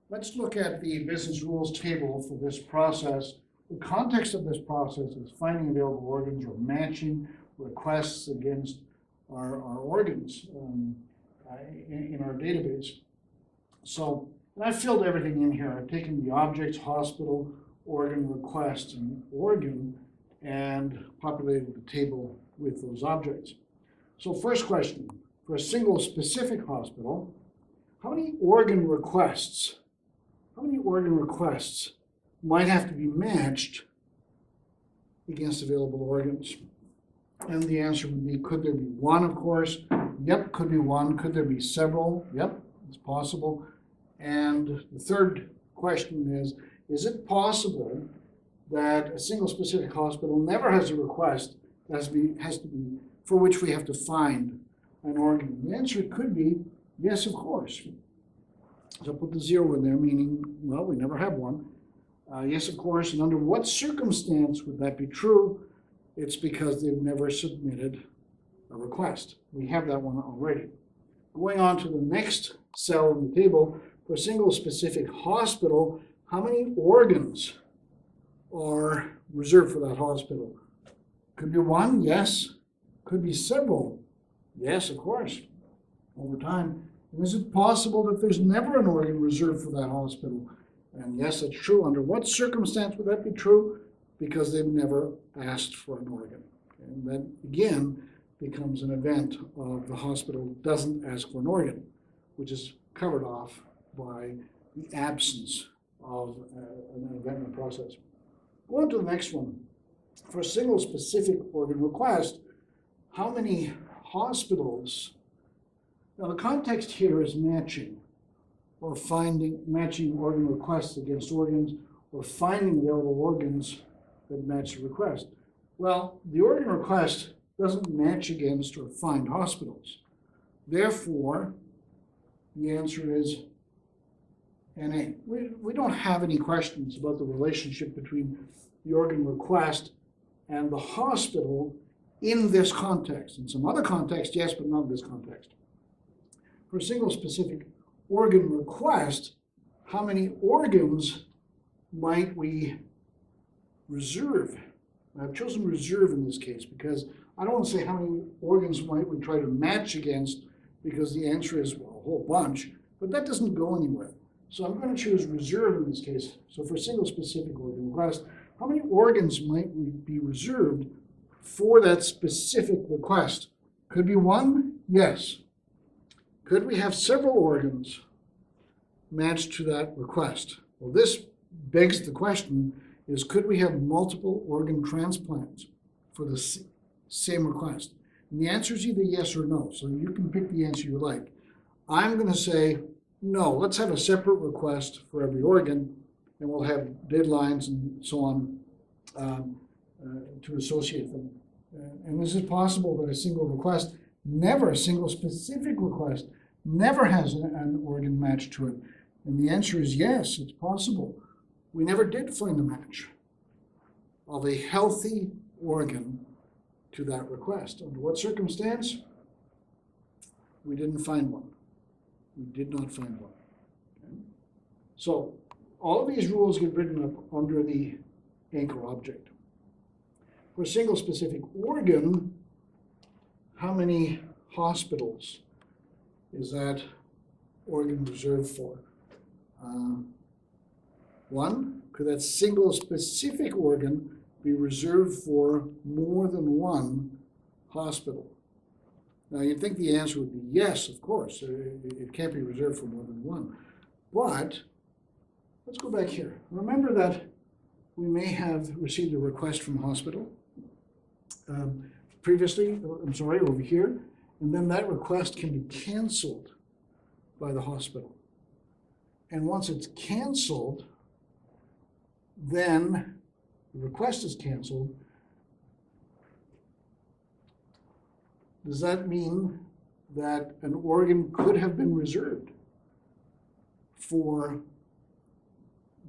Let's look at the business rules table for this process. The context of this process is finding available organs or matching requests against our organs in our database. So, and I've filled everything in here. I've taken the objects, hospital, organ request, and organ, and populated the table with those objects. So first question, for a single specific hospital, how many organ requests might have to be matched against available organs? And the answer would be, could there be one, of course? Yep, could be one. Could there be several? Yep, it's possible. And the third question is it possible that a single specific hospital never has a request that has to be for which we have to find an organ? The answer could be yes, of course. So put the 0 in there, meaning, well, we never have one. Yes, of course. And under what circumstance would that be true? It's because they've never submitted a request. We have that one already. Going on to the next cell in the table, for a single specific hospital, how many organs are reserved for that hospital? Could be one, yes. Could be several, yes, of course, over time. And is it possible that there's never an organ reserved for that hospital? And yes, that's true. Under what circumstance would that be true? Because they've never asked for an organ. And that, again, becomes an event of the hospital doesn't ask for an organ, which is covered off by the absence of an event in the process. Go on to the next one. For a single specific organ request, how many hospitals? Now the context here is matching, or matching organ requests against organs, or finding available organs that match the request. Well, the organ request doesn't match against or find hospitals. Therefore, the answer is NA. We don't have any questions about the relationship between the organ request and the hospital in this context. In some other context, yes, but not in this context. For a single specific organ request, how many organs might we reserve? I've chosen reserve in this case because I don't want to say how many organs might we try to match against, because the answer is, well, a whole bunch, but that doesn't go anywhere. So I'm going to choose reserve in this case. So for a single specific organ request, how many organs might we be reserved for that specific request? Could be one? Yes. Could we have several organs matched to that request? Well, this begs the question is, could we have multiple organ transplants for the same request? And the answer is either yes or no. So you can pick the answer you like. I'm going to say, no, let's have a separate request for every organ, and we'll have deadlines and so on to associate them. And is it possible that a single request, never a single specific request, never has an organ matched to it? And the answer is yes, it's possible. We never did find a match of a healthy organ to that request. Under what circumstance? We didn't find one. We did not find one. Okay? So all of these rules get written up under the anchor object. For a single specific organ, how many hospitals is that organ reserved for? One, could that single specific organ be reserved for more than one hospital? Now, you'd think the answer would be yes, of course. It can't be reserved for more than one. But let's go back here. Remember that we may have received a request from a hospital previously, over here, and then that request can be canceled by the hospital. And once it's canceled, then the request is canceled. Does that mean that an organ could have been reserved for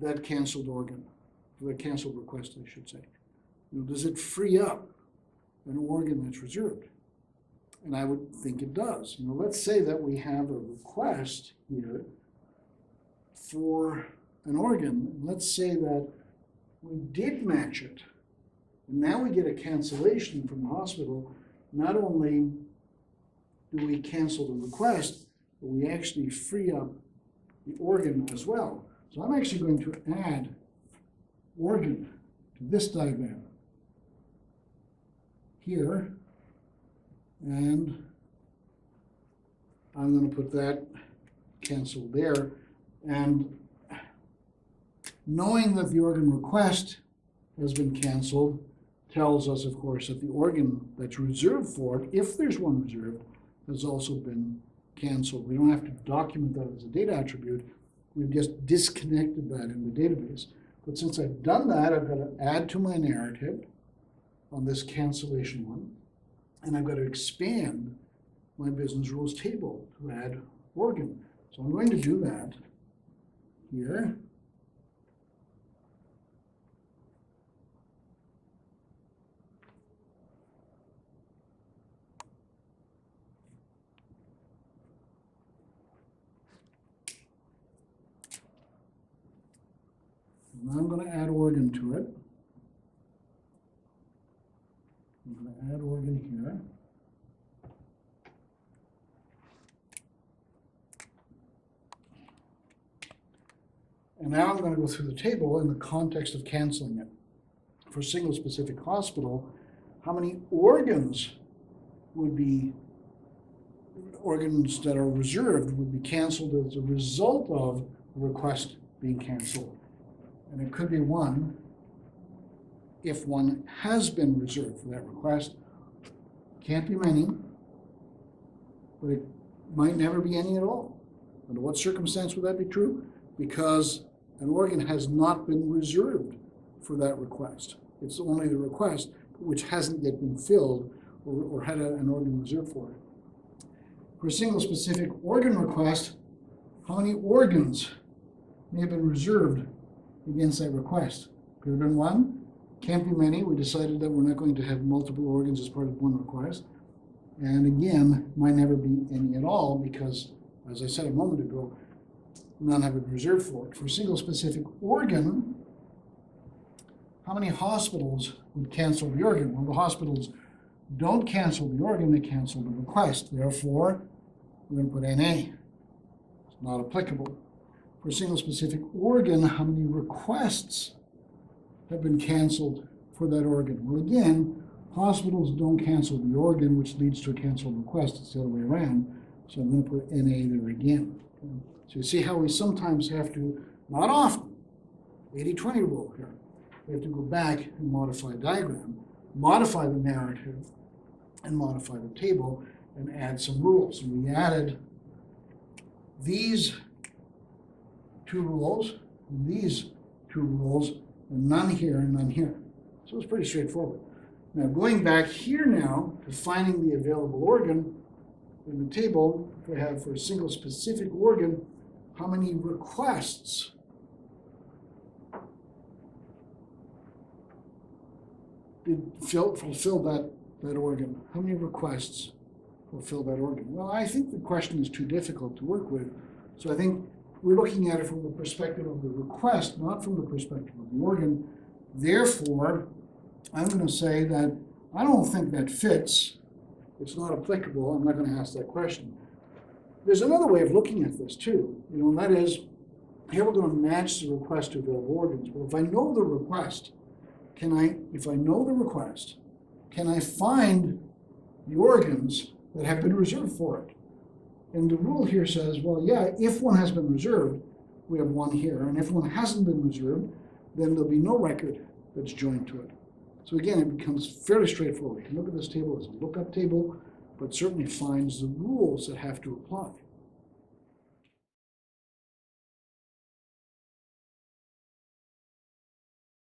that canceled organ, for the canceled request, I should say? Does it free up an organ that's reserved? And I would think it does. Let's say that we have a request here for an organ, let's say that we did match it, and now we get a cancellation from the hospital, not only do we cancel the request, but we actually free up the organ as well. So I'm actually going to add organ to this diagram here, and I'm going to put that canceled there. And knowing that the organ request has been canceled tells us, of course, that the organ that's reserved for it, if there's one reserved, has also been canceled. We don't have to document that as a data attribute. We've just disconnected that in the database. But since I've done that, I've got to add to my narrative on this cancellation one, and I've got to expand my business rules table to add organ. So I'm going to do that here. And I'm going to add organ to it. I'm going to add organ here. And now I'm going to go through the table in the context of canceling it. For a single specific hospital, how many organs would be, organs that are reserved would be canceled as a result of the request being canceled. And it could be one if one has been reserved for that request. Can't be many, but it might never be any at all. Under what circumstance would that be true? Because an organ has not been reserved for that request. It's only the request which hasn't yet been filled or had an organ reserved for it. For a single specific organ request, how many organs may have been reserved against that request? Could have been one, can't be many. We decided that we're not going to have multiple organs as part of one request. And again, might never be any at all because, as I said a moment ago, none have been reserved for it. For a single specific organ, how many hospitals would cancel the organ? Well, the hospitals don't cancel the organ, they cancel the request. Therefore, we're going to put NA. It's not applicable. For a single specific organ, how many requests have been canceled for that organ? Well, again, hospitals don't cancel the organ, which leads to a canceled request. It's the other way around. So I'm going to put NA there again. Okay. So you see how we sometimes have to, not often, 80-20 rule here. We have to go back and modify a diagram, modify the narrative, and modify the table, and add some rules. And we added these two rules, and these two rules, and none here and none here. So it's pretty straightforward. Now going back here now to finding the available organ in the table, we have for a single specific organ, how many requests did fulfill that organ? How many requests fulfill that organ? Well, I think the question is too difficult to work with. So I think we're looking at it from the perspective of the request, not from the perspective of the organ. Therefore, I'm going to say that I don't think that fits. It's not applicable. I'm not going to ask that question. There's another way of looking at this too, and that is, here we're going to match the request to available organs. Well, if I know the request, can I find the organs that have been reserved for it? And the rule here says, well, yeah, if one has been reserved, we have one here. And if one hasn't been reserved, then there'll be no record that's joined to it. So again, it becomes fairly straightforward. You can look at this table as a lookup table, but certainly finds the rules that have to apply.